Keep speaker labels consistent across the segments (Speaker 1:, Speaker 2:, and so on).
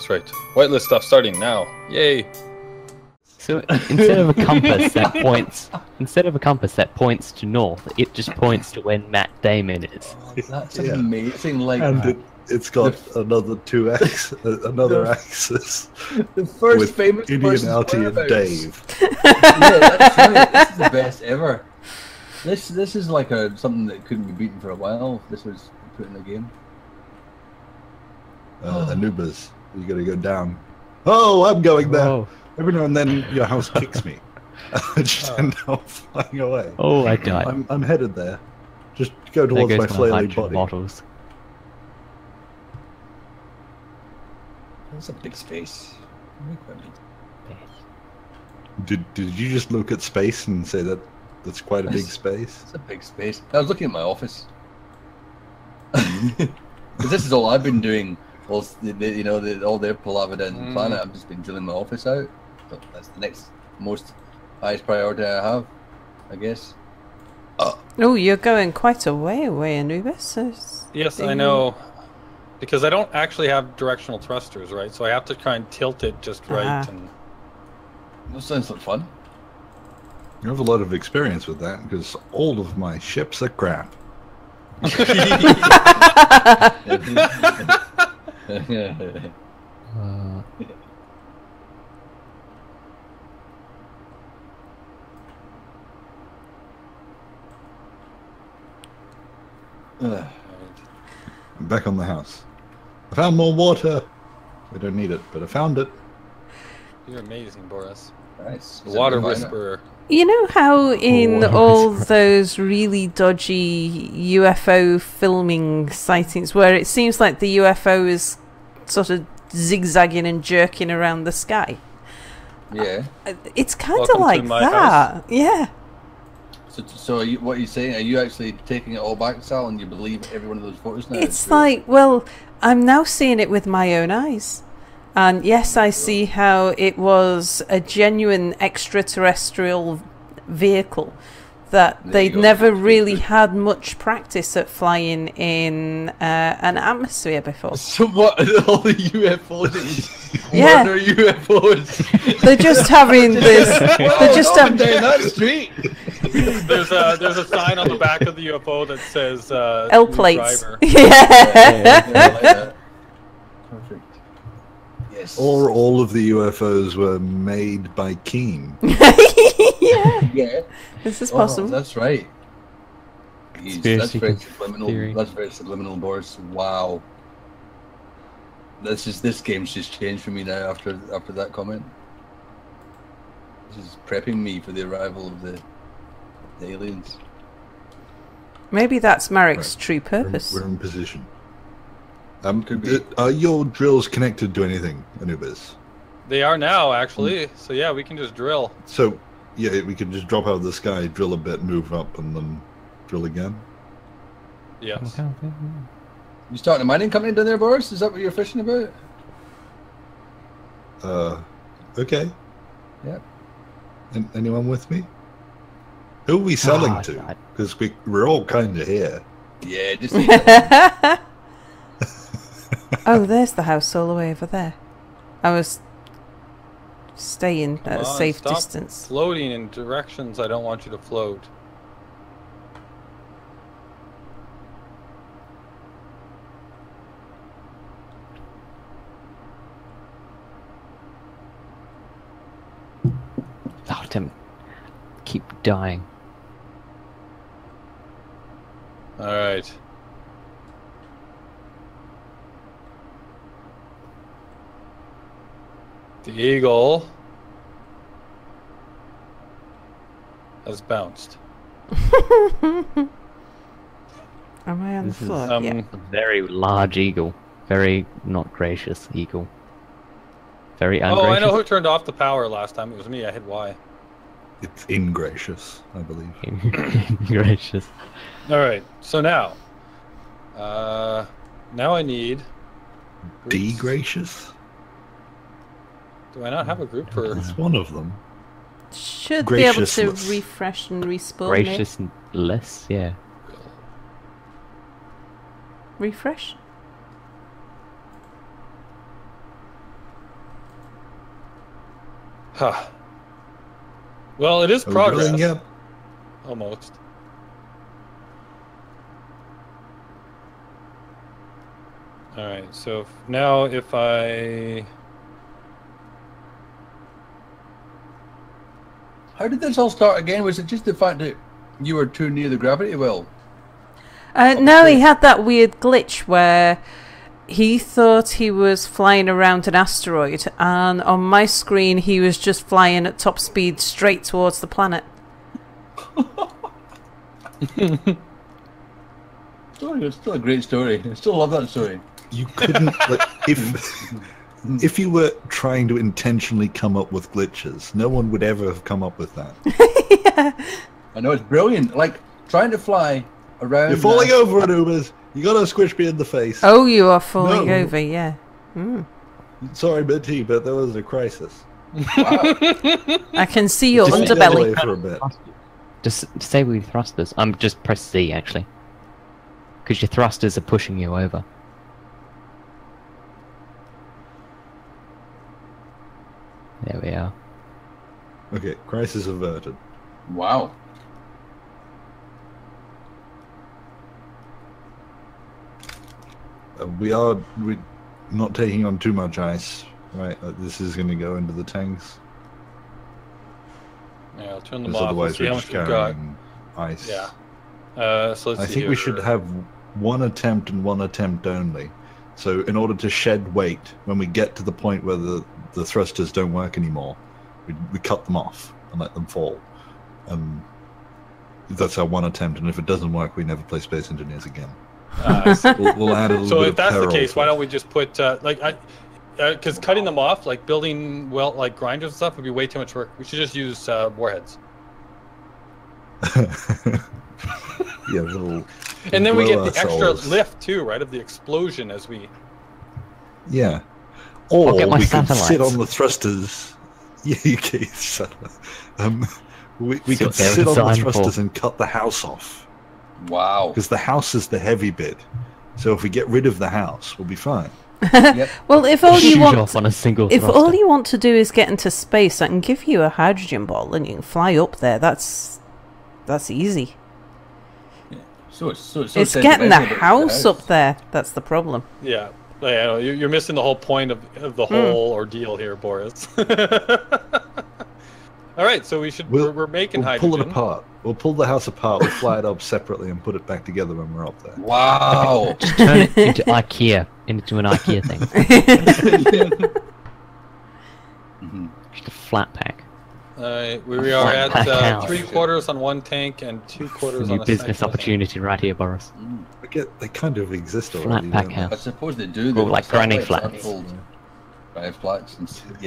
Speaker 1: That's right. Whitelist stuff starting now. Yay!
Speaker 2: So instead of a compass that points to north, it just points to when Matt Damon is.
Speaker 3: Oh, that's amazing. Like,
Speaker 4: and it's got another another axis.
Speaker 3: The first
Speaker 4: with
Speaker 3: famous
Speaker 4: Indian Alti and Dave.
Speaker 3: Yeah, that's right. This is the best ever. This is like something that couldn't be beaten for a while. If this was put in the game.
Speaker 4: Anubiz, you got to go down. Oh, I'm going there.
Speaker 2: Oh.
Speaker 4: Every now and then, your house kicks me. I just end up flying away.
Speaker 2: Oh, I died.
Speaker 4: I'm headed there. Just go towards my flailing body.
Speaker 2: Bottles.
Speaker 3: That's a big space.
Speaker 4: Did you just look at space and say that's quite a big space?
Speaker 3: It's a big space. I was looking at my office. Because this is all I've been doing. Well, all their palaver down the planet. I've just been drilling my office out. So that's the next most highest priority I have, I guess.
Speaker 5: Oh, you're going quite a way away, Anubiz.
Speaker 1: Yes, I know. Because I don't actually have directional thrusters, right? So I have to try and tilt it just right. And
Speaker 3: that sounds like fun.
Speaker 4: You have a lot of experience with that because all of my ships are crap. I'm back on the house. I found more water. We don't need it, but I found it.
Speaker 1: You're amazing, Boris.
Speaker 3: Nice.
Speaker 1: The water whisperer.
Speaker 5: You know how in all those really dodgy UFO filming sightings where it seems like the UFO is sort of zigzagging and jerking around the sky?
Speaker 3: Yeah.
Speaker 5: It's kind of like that. Yeah.
Speaker 3: So what are you saying? Are you actually taking it all back, Sal, and you believe every one of those photos now?
Speaker 5: It's like, well, I'm now seeing it with my own eyes. And yes, I see how it was a genuine extraterrestrial vehicle that they'd never really had much practice at flying in an atmosphere before.
Speaker 3: So what? All the UFOs?
Speaker 5: Yeah.
Speaker 3: What are UFOs?
Speaker 5: They're just having this. They're just
Speaker 3: down that street.
Speaker 1: There's a sign on the back of the UFO that says
Speaker 5: L plates.
Speaker 1: driver.
Speaker 5: Yeah.
Speaker 3: I like that. Perfect. Yes.
Speaker 4: Or all of the UFOs were made by Keen.
Speaker 5: Yeah.
Speaker 3: Yeah.
Speaker 5: This is possible.
Speaker 3: That's right. That's very subliminal.
Speaker 2: theory.
Speaker 3: That's very subliminal, Boris. Wow. This game's just changed for me now after that comment. This is prepping me for the arrival of the aliens.
Speaker 5: Maybe that's Marek's true purpose.
Speaker 4: We're in position.
Speaker 3: Could be.
Speaker 4: Are your drills connected to anything, Anubiz?
Speaker 1: They are now, actually. So yeah, we can just drill.
Speaker 4: So, yeah, we can just drop out of the sky, drill a bit, move up, and then drill again?
Speaker 1: Yes.
Speaker 3: You starting a mining company down there, Boris? Is that what you're fishing about?
Speaker 4: Okay.
Speaker 3: Yeah.
Speaker 4: Anyone with me? Who are we selling to? Because we're all kind of here.
Speaker 3: Yeah, just.
Speaker 5: Oh, there's the house all the way over there. I was staying at a safe
Speaker 1: Stop
Speaker 5: distance.
Speaker 1: Floating in directions I don't want you to float.
Speaker 2: Oh, damn. Keep dying.
Speaker 1: Alright. The eagle has bounced.
Speaker 5: Am I on the
Speaker 2: This is,
Speaker 5: floor? Yeah.
Speaker 2: A very large eagle. Very not gracious eagle. Very ungracious.
Speaker 1: Oh, I know who turned off the power last time. It was me. I hit Y.
Speaker 4: It's ingracious, I believe.
Speaker 2: Gracious.
Speaker 1: Alright, so now. Now I need...
Speaker 4: Degracious?
Speaker 1: Do I not have a group for...
Speaker 4: It's one of them.
Speaker 5: Should be able to
Speaker 4: Graciousness.
Speaker 5: refresh and respawn. Maybe.
Speaker 2: Gracious and less, yeah.
Speaker 5: Refresh.
Speaker 1: Huh. Well, it is
Speaker 4: Are we drilling
Speaker 1: progress.
Speaker 4: yet?
Speaker 1: Almost. All right. So now, if I
Speaker 3: How did this all start again? Was it just the fact that you were too near the gravity well?
Speaker 5: No, he had that weird glitch where he thought he was flying around an asteroid, and on my screen he was just flying at top speed straight towards the planet.
Speaker 3: It's still a great story. I still love that story.
Speaker 4: You couldn't, like, if you were trying to intentionally come up with glitches, no one would ever have come up with that.
Speaker 3: I know, it's brilliant. Like, trying to fly around...
Speaker 4: You're falling over, Anubiz. You gotta squish me in the face.
Speaker 5: Oh, you are falling
Speaker 4: No.
Speaker 5: over, yeah.
Speaker 4: Sorry, Minty, but there was a crisis.
Speaker 3: Wow.
Speaker 5: I can see your
Speaker 4: Just stay away
Speaker 5: underbelly.
Speaker 4: for a bit.
Speaker 2: Just stay with your thrusters. Just press Z actually, because your thrusters are pushing you over. There we are.
Speaker 4: Okay, crisis averted.
Speaker 3: Wow.
Speaker 4: We're not taking on too much ice, right? This is going to go into the tanks.
Speaker 1: yeah, I'll turn them
Speaker 4: Because
Speaker 1: off. We'll
Speaker 4: otherwise
Speaker 1: see
Speaker 4: we're
Speaker 1: how
Speaker 4: just
Speaker 1: much we've got.
Speaker 4: carrying ice.
Speaker 1: Yeah. So let's
Speaker 4: I
Speaker 1: see
Speaker 4: think we
Speaker 1: here.
Speaker 4: should have one attempt and one attempt only. So in order to shed weight, when we get to the point where the thrusters don't work anymore, we cut them off and let them fall. That's our one attempt, and if it doesn't work, we never play Space Engineers again. We'll add a little
Speaker 1: So
Speaker 4: bit
Speaker 1: if
Speaker 4: of
Speaker 1: that's the
Speaker 4: peril
Speaker 1: case,
Speaker 4: to
Speaker 1: why
Speaker 4: it.
Speaker 1: don't we just put because cutting them off, like building like grinders and stuff, would be way too much work. We should just use warheads,
Speaker 4: Yeah, we'll
Speaker 1: and then we
Speaker 4: blow
Speaker 1: get the extra
Speaker 4: ourselves.
Speaker 1: lift too, right, of the explosion as we.
Speaker 4: Yeah. Or
Speaker 2: get my
Speaker 4: we could sit
Speaker 2: satellites.
Speaker 4: on the thrusters. Yeah, you can. We
Speaker 2: Sit
Speaker 4: could
Speaker 2: there
Speaker 4: sit
Speaker 2: with
Speaker 4: on the
Speaker 2: sign
Speaker 4: thrusters
Speaker 2: for-
Speaker 4: and cut the house off.
Speaker 3: Wow.
Speaker 4: Because the house is the heavy bit. So if we get rid of the house, we'll be fine.
Speaker 3: Yep.
Speaker 5: Well, if all you
Speaker 2: Shoot
Speaker 5: want,
Speaker 2: off on a single
Speaker 5: if
Speaker 2: thruster.
Speaker 5: all you want to do is get into space, I can give you a hydrogen ball and you can fly up there. That's easy.
Speaker 3: So
Speaker 5: It's getting the house up there. That's the problem.
Speaker 1: Yeah, I know, you're missing the whole point of the whole ordeal here, Boris. All right, so we're making
Speaker 4: We'll
Speaker 1: hydrogen.
Speaker 4: pull it apart. We'll pull the house apart. We'll fly it up separately and put it back together when we're up there.
Speaker 3: Wow.
Speaker 2: Just turn it into IKEA, into an IKEA thing. Just a flat pack.
Speaker 1: We are at
Speaker 2: Flat house.
Speaker 1: 3/4 on one tank and 2/4
Speaker 2: New
Speaker 1: on a
Speaker 2: business
Speaker 1: second.
Speaker 2: opportunity right here, Boris.
Speaker 4: They kind of exist
Speaker 2: Flat
Speaker 4: already.
Speaker 2: pack
Speaker 4: don't they?
Speaker 2: house.
Speaker 3: I suppose they do.
Speaker 2: Well, like granny
Speaker 3: Satellites
Speaker 2: flats.
Speaker 3: Unfold. Granny flats.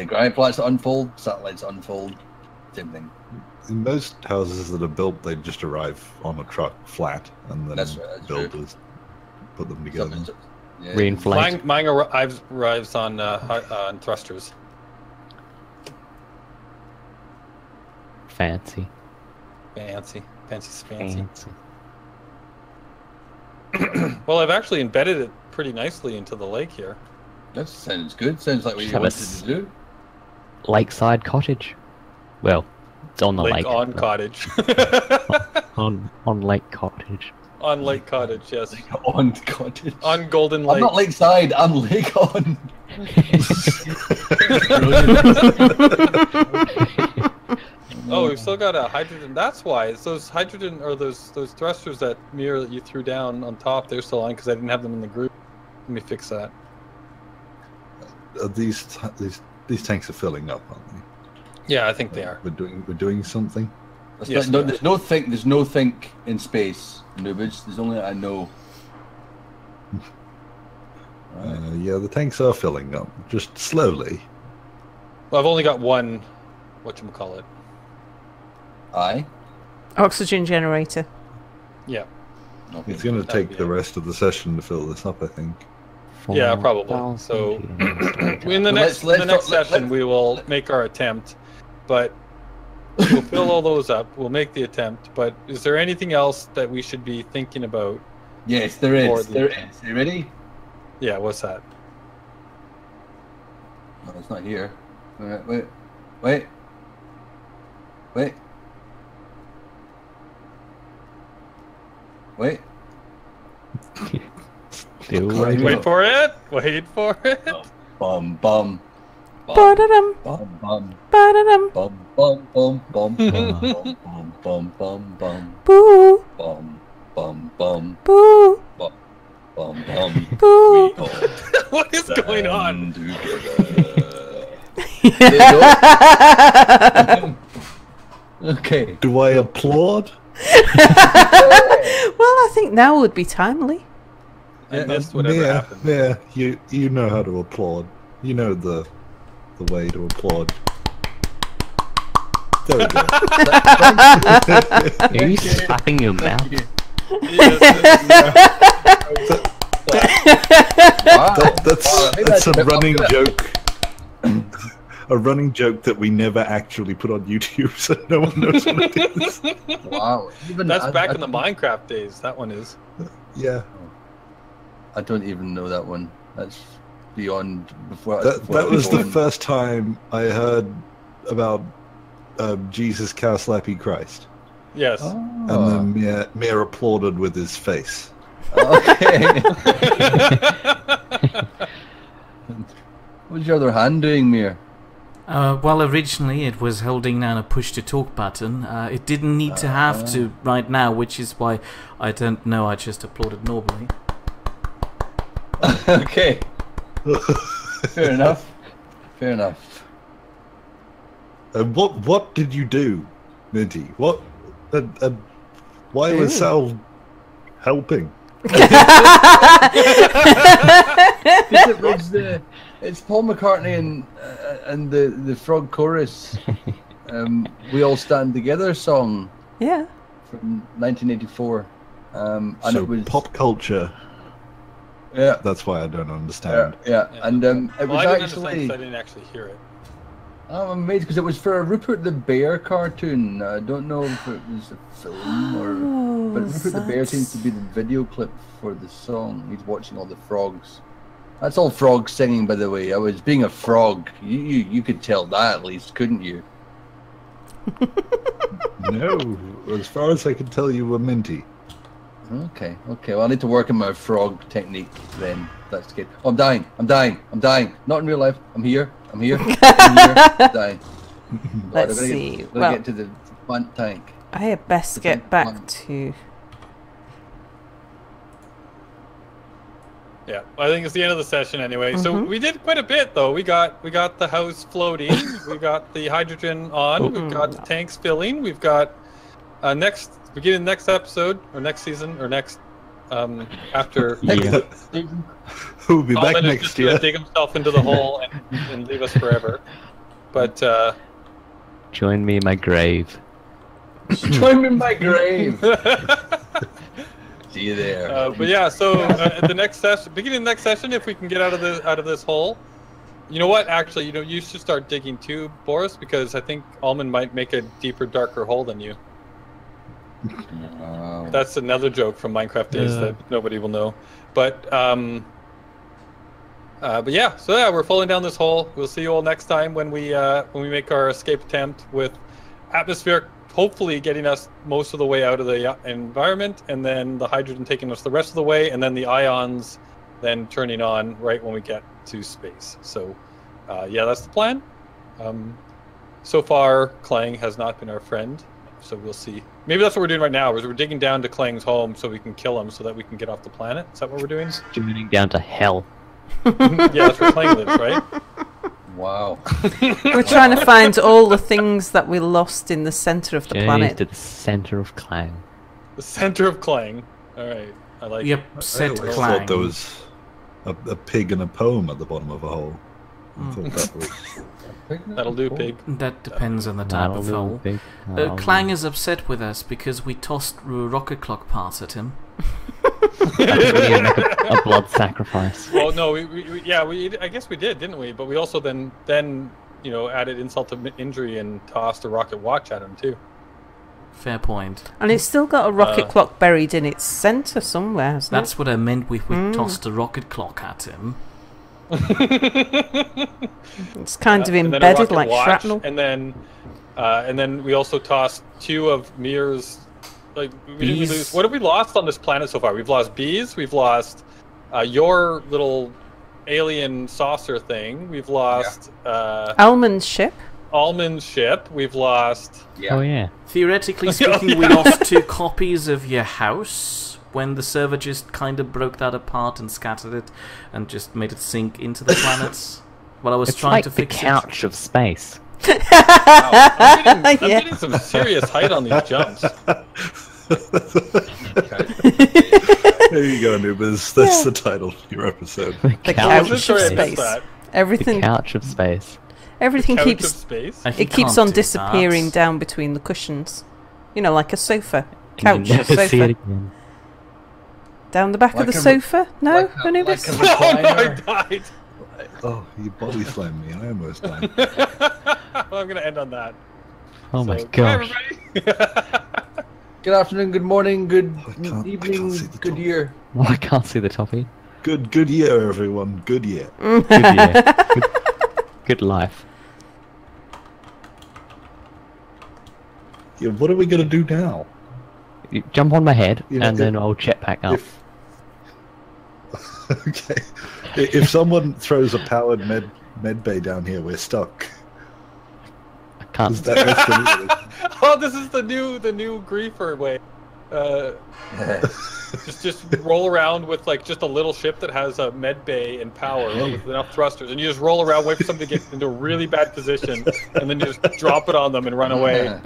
Speaker 3: Granny flats unfold. Satellites unfold. Same thing.
Speaker 4: In most houses that are built, they just arrive on a truck flat and then
Speaker 3: That's right, that's true.
Speaker 4: builders put them together.
Speaker 3: Yeah.
Speaker 2: Reinflate.
Speaker 1: Mine arrives on thrusters.
Speaker 2: Fancy.
Speaker 1: Fancy.
Speaker 2: Fancy.
Speaker 1: Well, I've actually embedded it pretty nicely into the lake here.
Speaker 3: That sounds good. Sounds like what you
Speaker 2: Have a
Speaker 3: wanted
Speaker 2: s-
Speaker 3: to do.
Speaker 2: Lakeside cottage. Well, it's on the
Speaker 1: Lake
Speaker 2: lake.
Speaker 1: on
Speaker 2: but-
Speaker 1: Cottage.
Speaker 2: on Lake Cottage.
Speaker 1: On Lake Cottage, yes.
Speaker 3: On Cottage.
Speaker 1: On Golden
Speaker 3: I'm
Speaker 1: Lake.
Speaker 3: not lakeside. I'm lake on.
Speaker 1: Oh, we've still got a hydrogen. That's why. It's those hydrogen or those thrusters that mirror that you threw down on top. They're still on because I didn't have them in the group. Let me fix that.
Speaker 4: These tanks are filling up, aren't they?
Speaker 1: Yeah, I think they are.
Speaker 4: We're doing something.
Speaker 1: Yes,
Speaker 3: No,
Speaker 1: we are.
Speaker 3: there's no think in space, Anubiz. There's only I know.
Speaker 4: Yeah, the tanks are filling up, just slowly.
Speaker 1: Well, I've only got one. Whatchamacallit.
Speaker 3: Aye.
Speaker 5: Oxygen generator.
Speaker 1: Yeah.
Speaker 3: Okay.
Speaker 4: It's going to
Speaker 1: That would
Speaker 4: take
Speaker 1: be
Speaker 4: the
Speaker 1: it.
Speaker 4: rest of the session to fill this up, I think.
Speaker 1: Yeah, probably. So, In the
Speaker 3: Let's
Speaker 1: next
Speaker 3: let-
Speaker 1: session, we will make our attempt, but we'll fill all those up. We'll make the attempt. But is there anything else that we should be thinking about?
Speaker 3: Yes, there
Speaker 1: Or
Speaker 3: is.
Speaker 1: the-
Speaker 3: There is. You ready?
Speaker 1: Yeah, what's that?
Speaker 3: No, it's not here. Wait. Wait. Wait.
Speaker 2: Still
Speaker 3: Wait.
Speaker 1: Wait for it. Wait for it.
Speaker 3: Bum bum.
Speaker 5: Ba-da-dum,
Speaker 3: Bum bum.
Speaker 5: ba-da-dum,
Speaker 3: Bum bum bum bum bum bum bum bum bum
Speaker 5: boo,
Speaker 3: bum bum bum
Speaker 5: boo,
Speaker 3: bum bum bum.
Speaker 5: boo.
Speaker 1: What is going on?
Speaker 3: Okay.
Speaker 4: Do I applaud?
Speaker 5: Well, I think now would be timely.
Speaker 1: I missed whatever
Speaker 4: yeah,
Speaker 1: happened.
Speaker 4: yeah. You know how to applaud. You know the way to applaud. There we go.
Speaker 2: Are you slapping your mouth?
Speaker 4: That's a running joke. A running joke that we never actually put on YouTube, so no one knows what it is.
Speaker 3: Wow. Even
Speaker 1: That's back in the Minecraft days. That one is.
Speaker 4: Yeah.
Speaker 3: I don't even know that one. That's beyond before.
Speaker 4: That was the first time I heard about Jesus Cow Slappy Christ.
Speaker 1: Yes.
Speaker 3: Oh.
Speaker 4: And then Mir applauded with his face.
Speaker 3: Okay. What's your other hand doing, Mir?
Speaker 6: Well, originally it was holding down a push-to-talk button. It didn't need to have to right now, which is why I don't know. I just applauded normally.
Speaker 3: Okay. Fair enough. Fair enough.
Speaker 4: What did you do, Minty? What? Why was Sal helping?
Speaker 3: It's Paul McCartney and the Frog Chorus. We All Stand Together song
Speaker 5: Yeah.
Speaker 3: from 1984. And
Speaker 4: So
Speaker 3: it was
Speaker 4: pop culture.
Speaker 3: Yeah.
Speaker 4: That's why I don't understand.
Speaker 3: Yeah. And it was
Speaker 1: I didn't understand
Speaker 3: actually.
Speaker 1: 'cause I didn't actually hear it.
Speaker 3: I'm amazed because it was for a Rupert the Bear cartoon. I don't know if it was a film or. But Rupert the Bear seems to be the video clip for the song. He's watching all the frogs. That's all frogs singing, by the way. I was being a frog. You could tell that at least, couldn't you?
Speaker 4: No, as far as I can tell, you were Minty.
Speaker 3: Okay. Well, I need to work on my frog technique then. That's good. Oh, I'm dying. Not in real life. I'm here. I'm dying.
Speaker 5: Let's
Speaker 3: I'm
Speaker 5: see.
Speaker 3: Gonna
Speaker 5: Well,
Speaker 3: get to the plant tank.
Speaker 5: I had best get back to.
Speaker 1: Yeah, I think it's the end of the session anyway. So we did quite a bit though. We got the house floating. We got the hydrogen on. We've got the tanks filling. We've got beginning next episode or next season or next after.
Speaker 2: Yeah.
Speaker 4: Who'll be back
Speaker 1: Alvin is
Speaker 4: next
Speaker 1: just
Speaker 4: year?
Speaker 1: gonna dig himself into the hole and leave us forever. But
Speaker 2: Join me in my grave.
Speaker 3: Join me in my grave. See you there.
Speaker 1: but yeah, so at the next session, beginning of the next session, if we can get out of this hole, you know what? Actually, you should start digging too, Boris, because I think Almond might make a deeper, darker hole than you. That's another joke from Minecraft days that nobody will know. But yeah, so yeah, we're falling down this hole. We'll see you all next time when we make our escape attempt with atmosphere. Hopefully getting us most of the way out of the environment, and then the hydrogen taking us the rest of the way, and then the ions then turning on right when we get to space. So, yeah, that's the plan. So far, Clang has not been our friend, so we'll see. Maybe that's what we're doing right now, is we're digging down to Clang's home so we can kill him so that we can get off the planet. Is that what we're doing?
Speaker 2: Journeying down to hell.
Speaker 1: Yeah, that's where Clang lives, right?
Speaker 3: Wow.
Speaker 5: We're trying to find all the things that we lost in the center of the
Speaker 2: Journey
Speaker 5: planet.
Speaker 2: to the center of Clang.
Speaker 1: The center of Clang. All right, I like
Speaker 6: Yep,
Speaker 1: it.
Speaker 6: set
Speaker 4: I
Speaker 6: Clang.
Speaker 4: thought there was a pig and a poem at the bottom of a hole. I thought that was...
Speaker 1: That'll do, pig.
Speaker 6: That depends on the type
Speaker 2: That'll
Speaker 6: of
Speaker 2: do,
Speaker 6: hole.
Speaker 2: pig.
Speaker 6: Clang is upset with us because we tossed rocket clock parts at him.
Speaker 2: I think we need to make a blood sacrifice.
Speaker 1: Well, no, I guess we did, didn't we? But we also then added insult to injury and tossed a rocket watch at him too.
Speaker 6: Fair point.
Speaker 5: And it's still got a rocket clock buried in its center somewhere, hasn't it?
Speaker 6: That's what I meant. We tossed a rocket clock at him.
Speaker 5: It's kind of
Speaker 1: and then a
Speaker 5: embedded
Speaker 1: rocket
Speaker 5: like
Speaker 1: watch,
Speaker 5: shrapnel.
Speaker 1: and then And then we also tossed 2 of Mir's. Like, we didn't
Speaker 6: Bees?
Speaker 1: lose. What have we lost on this planet so far? We've lost bees. We've lost your little alien saucer thing. We've lost
Speaker 5: Almond's ship.
Speaker 1: Almond's ship. We've lost.
Speaker 2: Oh yeah.
Speaker 6: Theoretically speaking, we lost 2 copies of your house when the server just kind of broke that apart and scattered it and just made it sink into the planets. While I was
Speaker 2: It's
Speaker 6: trying
Speaker 2: like
Speaker 6: to
Speaker 2: the
Speaker 6: fix
Speaker 2: couch of space.
Speaker 1: Wow, I'm getting some serious height on these jumps.
Speaker 4: There you go, Anubiz. That's the title of your episode.
Speaker 2: The
Speaker 5: The
Speaker 2: couch
Speaker 5: couch
Speaker 2: of
Speaker 5: of
Speaker 1: Sorry, I missed
Speaker 5: space.
Speaker 1: that.
Speaker 2: The
Speaker 5: Everything,
Speaker 2: couch of space.
Speaker 5: everything
Speaker 1: Couch of
Speaker 5: keeps
Speaker 1: space.
Speaker 6: it.
Speaker 5: it keeps on disappearing down between the cushions. You know, like a sofa. Couch,
Speaker 2: You never see it
Speaker 5: sofa.
Speaker 2: again.
Speaker 5: Down the back
Speaker 3: Like
Speaker 5: of the
Speaker 3: a-
Speaker 5: sofa? No,
Speaker 3: like a-
Speaker 5: Anubiz?
Speaker 3: like a-
Speaker 1: Oh, no, I
Speaker 3: Recliner.
Speaker 1: died.
Speaker 4: Oh, you body slammed me. I almost died.
Speaker 1: I'm gonna end on that.
Speaker 2: Oh my
Speaker 1: So,
Speaker 2: gosh.
Speaker 1: Bye, everybody.
Speaker 3: Good afternoon, good morning, good
Speaker 4: I can't
Speaker 3: evening,
Speaker 4: see the
Speaker 3: good
Speaker 4: top.
Speaker 3: year.
Speaker 2: Oh, I can't see the toppy.
Speaker 4: Good year, everyone. Good year.
Speaker 2: Good year. Good life.
Speaker 4: Yeah, what are we gonna do now?
Speaker 2: You jump on my head,
Speaker 4: You know,
Speaker 2: and then I'll jetpack up.
Speaker 4: If okay, if someone throws a powered med bay down here, we're stuck.
Speaker 2: I can't.
Speaker 4: Is that escalated?
Speaker 1: Oh, this is the new griefer way. Just roll around with like just a little ship that has a med bay and power with enough thrusters, and you just roll around, wait for somebody to get into a really bad position, and then you just drop it on them and run away.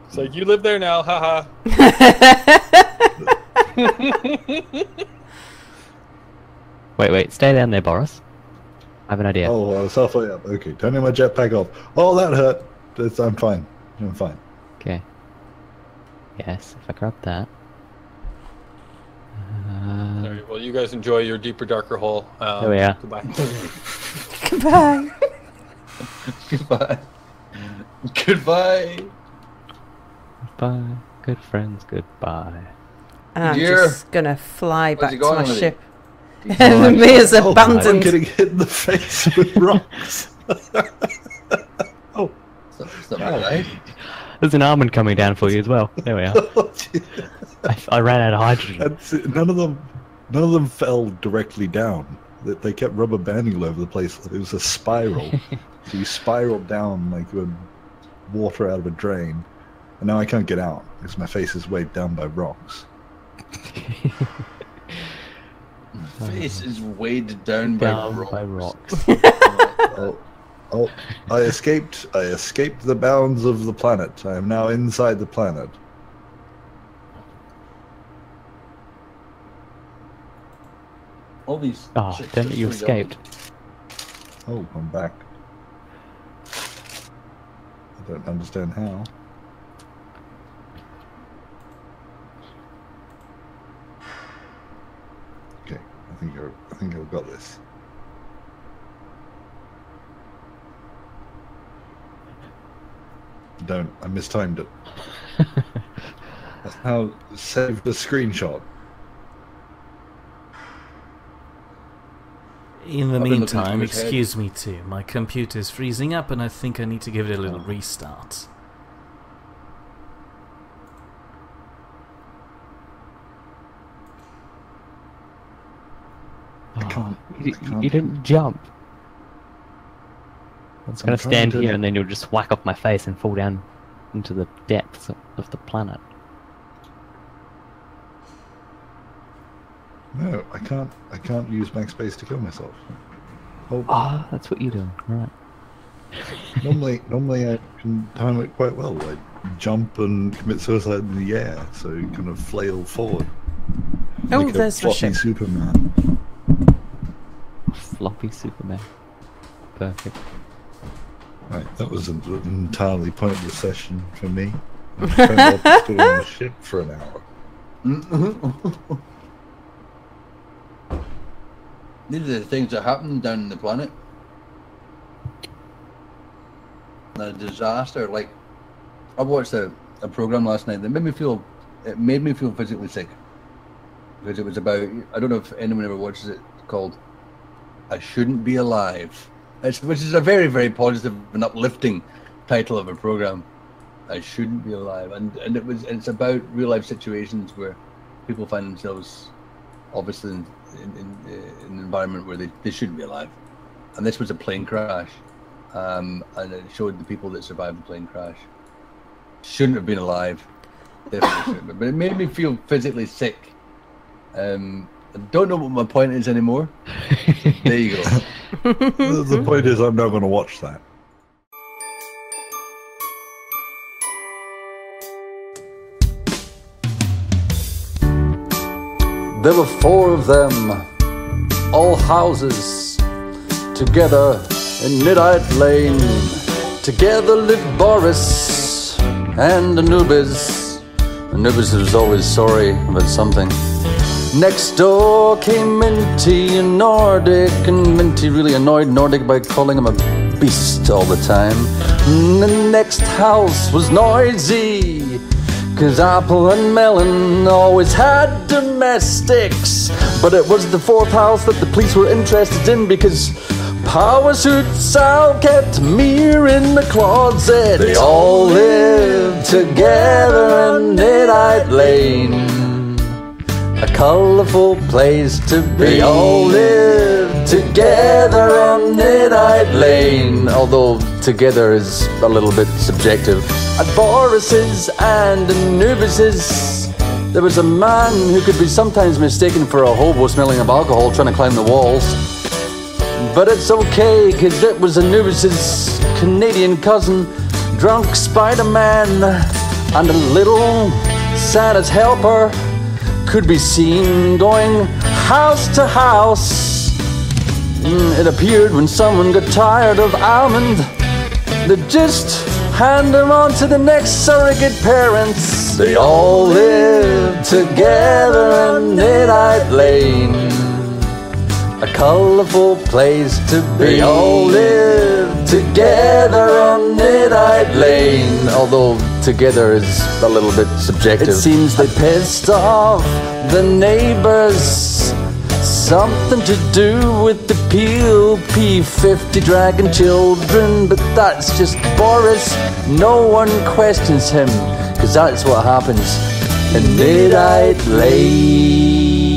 Speaker 1: It's like, you live there now, haha.
Speaker 2: Wait, stay down there, Boris. I have an idea.
Speaker 4: Oh, I was halfway up. Okay, turning my jetpack off. Oh, that hurt. I'm fine. I'm fine.
Speaker 2: Okay. Yes, if I grab that.
Speaker 1: Alright, well, you guys enjoy your deeper, darker hole.
Speaker 2: There we are.
Speaker 1: Goodbye.
Speaker 5: Goodbye.
Speaker 3: Goodbye. Goodbye.
Speaker 2: Goodbye. Good friends, goodbye.
Speaker 5: And I'm
Speaker 3: Dear.
Speaker 5: just gonna fly
Speaker 3: Where's
Speaker 5: back
Speaker 3: he
Speaker 5: to
Speaker 3: going
Speaker 5: my
Speaker 3: with it?
Speaker 5: ship.
Speaker 3: He's
Speaker 5: And
Speaker 3: alright.
Speaker 5: me is
Speaker 4: I'm
Speaker 5: abandoned.
Speaker 4: getting hit in the face with rocks. Oh,
Speaker 3: It's not my life.
Speaker 2: There's an almond coming down for you as well. There we are. I ran out of hydrogen.
Speaker 4: That's it. None of them fell directly down. They kept rubber banding all over the place. It was a spiral. So you spiraled down like with water out of a drain, and now I can't get out because my face is weighed down by rocks.
Speaker 3: Face is weighed down by
Speaker 2: Down
Speaker 3: rocks.
Speaker 2: by rocks.
Speaker 4: Oh, I escaped the bounds of the planet. I am now inside the planet.
Speaker 3: All these.
Speaker 2: Oh,
Speaker 3: ships
Speaker 2: damn
Speaker 3: are
Speaker 2: it, you
Speaker 3: free going.
Speaker 2: escaped.
Speaker 4: Oh, I'm back. I don't understand how. Okay, I think I've got this. I mistimed it. That's how save the screenshot.
Speaker 6: In the
Speaker 3: I've been looking
Speaker 6: meantime,
Speaker 3: through his head.
Speaker 6: excuse me too. My computer's freezing up and I think I need to give it a little restart.
Speaker 2: Oh,
Speaker 4: I can't.
Speaker 2: you didn't jump. I was
Speaker 4: I'm
Speaker 2: going to
Speaker 4: trying
Speaker 2: stand
Speaker 4: to-
Speaker 2: here and then you'll just whack off my face and fall down into the depths of the planet.
Speaker 4: No, I can't use backspace to kill myself. Oh,
Speaker 2: Ah, that's what you're doing. Right.
Speaker 4: normally I can time it quite well. I jump and commit suicide in the air, so you kind of flail forward.
Speaker 5: Oh,
Speaker 4: like a
Speaker 5: there's the
Speaker 4: floppy
Speaker 5: ship.
Speaker 4: Superman.
Speaker 2: Floppy Superman. Perfect.
Speaker 4: Right, that was an entirely pointless session for me. I spent all this doing on the ship for an hour.
Speaker 3: These are the things that happen down in the planet. A disaster. Like, I watched a program last night that made me feel physically sick. Because it was about, I don't know if anyone ever watches it, called I Shouldn't Be Alive. Which is a very, very positive and uplifting title of a program. I shouldn't be alive, and it's about real life situations where people find themselves obviously in an environment where they shouldn't be alive, and this was a plane crash, and it showed the people that survived the plane crash shouldn't have been alive. Definitely shouldn't have. But it made me feel physically sick. I don't know what my point is anymore. So there you go.
Speaker 4: The point is, I'm not going to watch that.
Speaker 7: There were 4 of them, all houses, together in Nidd Lane. Together lived Boris and Anubiz. Anubiz was always sorry about something. Next door came Minty and Nordic, and Minty really annoyed Nordic by calling him a beast all the time. And the next house was noisy, 'cause Apple and Melon always had domestics. But it was the 4th house that the police were interested in, because Power Suit Sal kept Mir in the closet. They all lived together in Nidd Lane, a colourful place to be. They all lived together on Nidd Lane, although together is a little bit subjective. At Boris's and Anubiz's, there was a man who could be sometimes mistaken for a hobo smelling of alcohol trying to climb the walls. But it's okay, 'cause it was Anubiz's Canadian cousin, drunk Spider-Man, and a little Santa's helper could be seen going house to house. It appeared when someone got tired of almond, they'd just hand them on to the next surrogate parents. They all lived together in Nidd Lane, a colourful place to be. They all lived together on Nidd Lane, although together is a little bit subjective. It seems they pissed off the neighbours, something to do with the Peel P50 dragon children, but that's just Boris. No one questions him, 'cause that's what happens in Nidd Lane.